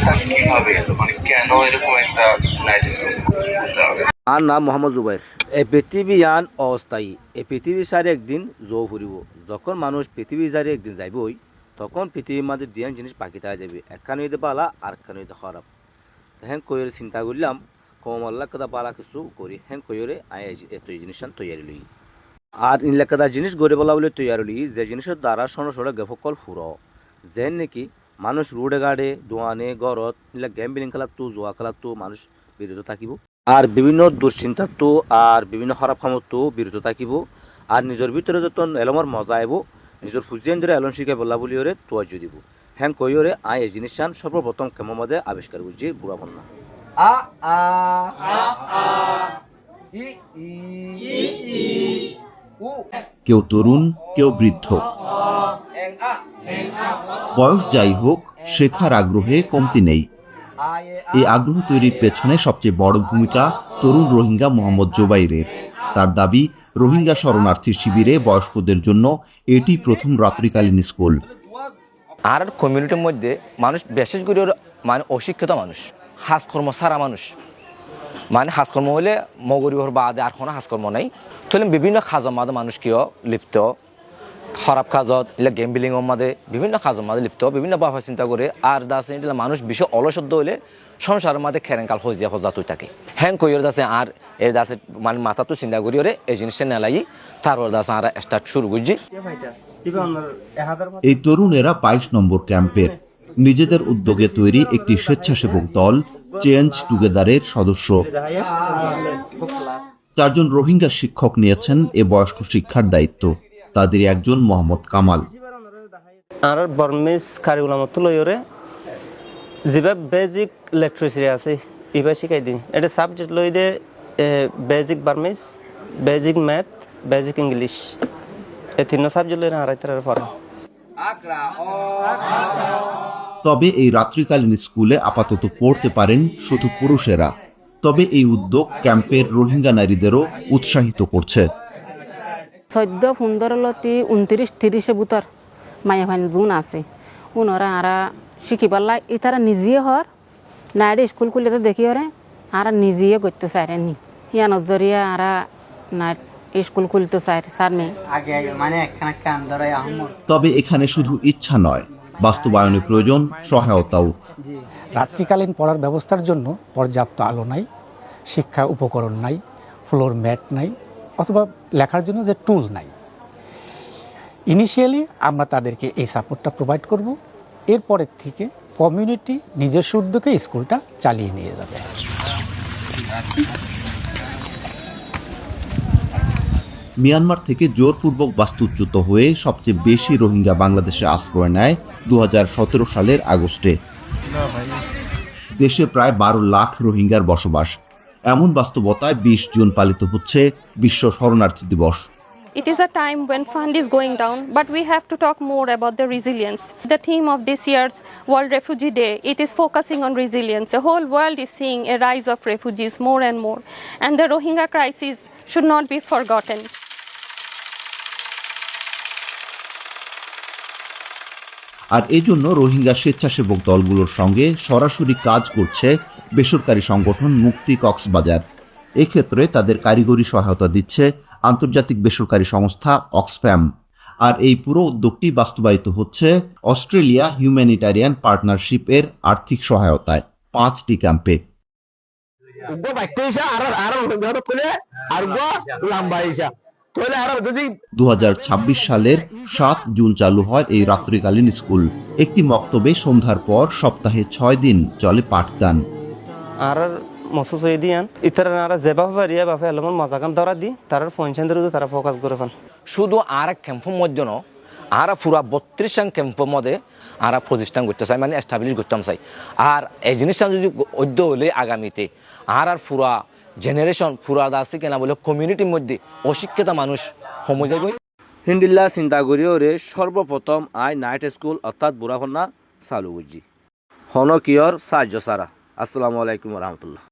স্কুলটা কিভাবে এলো, মানে কেন এরকম একটা নাইট স্কুল খুলতে হবে? আর নাম মোহাম্মদ জুবাইর। এই পৃথিবী আন অস্থায়ী, এই পৃথিবী সারি একদিন জো ফুরিব। যখন মানুষ পৃথিবী সারি একদিন যাইবই, তখন পৃথিবীর মাঝে দুই জিনিস বাকি থাকা যাবে, একখান হইতে পালা আর একখান হইতে খারাপ। হ্যাঁ কইরে চিন্তা করলাম কম আল্লাহ কথা পালা কিছু করি, হ্যাঁ কইরে আয় এত জিনিস তৈরি লই। আর ইনলেকাদা জিনিস গড়ে বলা বলে তৈরি লই, যে জিনিসের দ্বারা সড় সড়ে গেফকল ফুর যেন নাকি মানুষ রোডে গাড়ে দোয়ানে গড়ত নিলে গেম খেলাত তো জোয়া খেলাত তো মানুষ বিরত থাকিব, আর বিভিন্ন দুশ্চিন্তার তো আর বিভিন্ন খারাপ কামত তো বিরত থাকিব, আর নিজের ভিতরে যত এলমর মজা আইব, নিজের ফুজিয়ান ধরে এলম শিখে বলা বলি ওরে তোয়াজ্য দিব। হ্যাঁ কইরে আয় এই জিনিস সর্বপ্রথম কেমন মধ্যে আবিষ্কার করছি বুড়া বন্যা। আ আ আ ই ই উ। কেউ তরুণ, কেউ বৃদ্ধ, এং আ বয়স যাই হোক, শেখার আগ্রহে কমতি নেই। এই আগ্রহ তৈরির পেছনে সবচেয়ে বড় ভূমিকা তরুণ রোহিঙ্গা মোহাম্মদ জুবাইরের। তার দাবি, রোহিঙ্গা শরণার্থী শিবিরে বয়স্কদের জন্য এটি প্রথম রাত্রিকালীন স্কুল। আর কমিউনিটির মধ্যে মানুষ বিশেষ করে মানে অশিক্ষিত মানুষ, হাজকর্ম সারা মানুষ, মানে হাজকর্ম হলে মগরিবর বাদে আর কোনো হাজকর্ম নাই, তাহলে বিভিন্ন কাজের মাঝে মানুষ কেউ লিপ্ত, খারাপ কাজত এলে গেমবিলিংয়ের মাঝে বিভিন্ন কাজের মাঝে লিপ্ত, বিভিন্ন ভাবে চিন্তা করে। আর দাসে মানুষ বিশ্ব অলসদ্য হলে সংসারের মাঝে খেরেনকাল হজিয়া হজাতুই থাকে। হ্যাং কইর দাসে আর এর দাসে মানে মাথা তো চিন্তা করি ওরে এই জিনিসটা নেলাই, তারপর দাসে আর স্টার্ট শুরু করছি। এই তরুণেরা 22 নম্বর ক্যাম্পের নিজেদের উদ্যোগে তৈরি একটি স্বেচ্ছাসেবক দল চেঞ্জ টুগেদারের সদস্য। 4 জন রোহিঙ্গা শিক্ষক নিয়েছেন এ বয়স্ক শিক্ষার দায়িত্ব। তাদের একজন মোহাম্মদ কামাল। আর বর্মিস কারিকুলামত লইরে যেভাবে বেজিক ইলেকট্রিসিটি আছে এবার শিখাই দিই। এটা সাবজেক্ট লই দে বেজিক বার্মিস, বেজিক ম্যাথ, বেজিক ইংলিশ, এই 3 সাবজেক্ট লইরে আড়াইটার পড়া। তবে এই রাত্রিকালীন স্কুলে আপাতত পড়তে পারেন শুধু পুরুষেরা। তবে এই উদ্যোগ ক্যাম্পের রোহিঙ্গা নারীদেরও উৎসাহিত করছে। 14-15 29-30 বুতর মায়া ভান জুন আছে উনরা আরা শিখিবাল্লা ইতারা নিজে হর নাইডে স্কুল খুলে তো দেখি ওরে আর নিজে করতে চাইনি ইয়া নজরিয়া আরা নাইট স্কুল খুলতে চাই স্যার মেয়ে আগে মানে একখানা কান ধরাই আহমদ। তবে এখানে শুধু ইচ্ছা নয়, বাস্তবায়নে প্রয়োজন সহায়তাও। রাত্রিকালীন পড়ার ব্যবস্থার জন্য পর্যাপ্ত আলো নাই, শিক্ষা উপকরণ নাই, ফ্লোর ম্যাট নাই, অথবা লেখার জন্য যে টুল নাই। ইনিশিয়ালি আমরা তাদেরকে এই সাপোর্টটা প্রোভাইড করব, এরপরের থেকে কমিউনিটি নিজস্ব উদ্যোগে স্কুলটা চালিয়ে নিয়ে যাবে। মিয়ানমার থেকে জোরপূর্বক বাস্তুচ্যুত হয়ে সবচেয়ে বেশি রোহিঙ্গা বাংলাদেশে আশ্রয় নেয় 2017 সালের আগস্টে। দেশে প্রায় 12 লাখ রোহিঙ্গার বসবাস। এমন বাস্তবতায় 20 জুন পালিত হচ্ছে বিশ্ব শরণার্থী দিবস। It is a time when fund is going down, but we have to talk more about the resilience. The theme of this year's World Refugee Day, it is focusing on resilience. The whole world is seeing a rise of refugees more and more, and the Rohingya crisis should not be forgotten. আর এজন্য রোহিঙ্গা স্বেচ্ছাসেবক দলগুলোর সঙ্গে সরাসরি কাজ করছে বেসরকারি সংগঠন মুক্তি কক্সবাজার। এক্ষেত্রে তাদের কারিগরি সহায়তা দিচ্ছে আন্তর্জাতিক বেসরকারি সংস্থা অক্সফ্যাম। আর এই পুরো উদ্যোগটি বাস্তবায়িত হচ্ছে অস্ট্রেলিয়া হিউম্যানিটারিয়ান পার্টনারশিপ এর আর্থিক সহায়তায় 5টি ক্যাম্পে। 2026 সালের 7 জুন চালু হয় এই রাত্রিকালীন স্কুল। একটি মক্তবে সন্ধ্যার পর সপ্তাহে 6 দিন চলে পাঠদান। আর মসুস হয়ে দিয়ান ইতারা আর যেভাবে পারিয়া বাপে এলমন মজাকাম ধরা দি তার পঞ্চায়েতের তারা ফোকাস করে ফান। শুধু আর ক্যাম্পের মধ্যে ন আর পুরা 32 ক্যাম্পের মধ্যে আর প্রতিষ্ঠান করতে চাই, মানে এস্টাবলিশ করতাম চাই। আর এই জিনিসটা যদি অদ্য হলে আগামীতে আর পুরা জেনারেশন পুরা আছে কেনা বলে কমিউনিটির মধ্যে অশিক্ষিত মানুষ সময় যাবে। হিন্দিল্লা চিন্তা করিও রে সর্বপ্রথম আই নাইট স্কুল অর্থাৎ বুড়াখন্না চালু করছি হন কিয়র সাহায্য সারা। আসসালামু আলাইকুম রহমতুল্লাহ।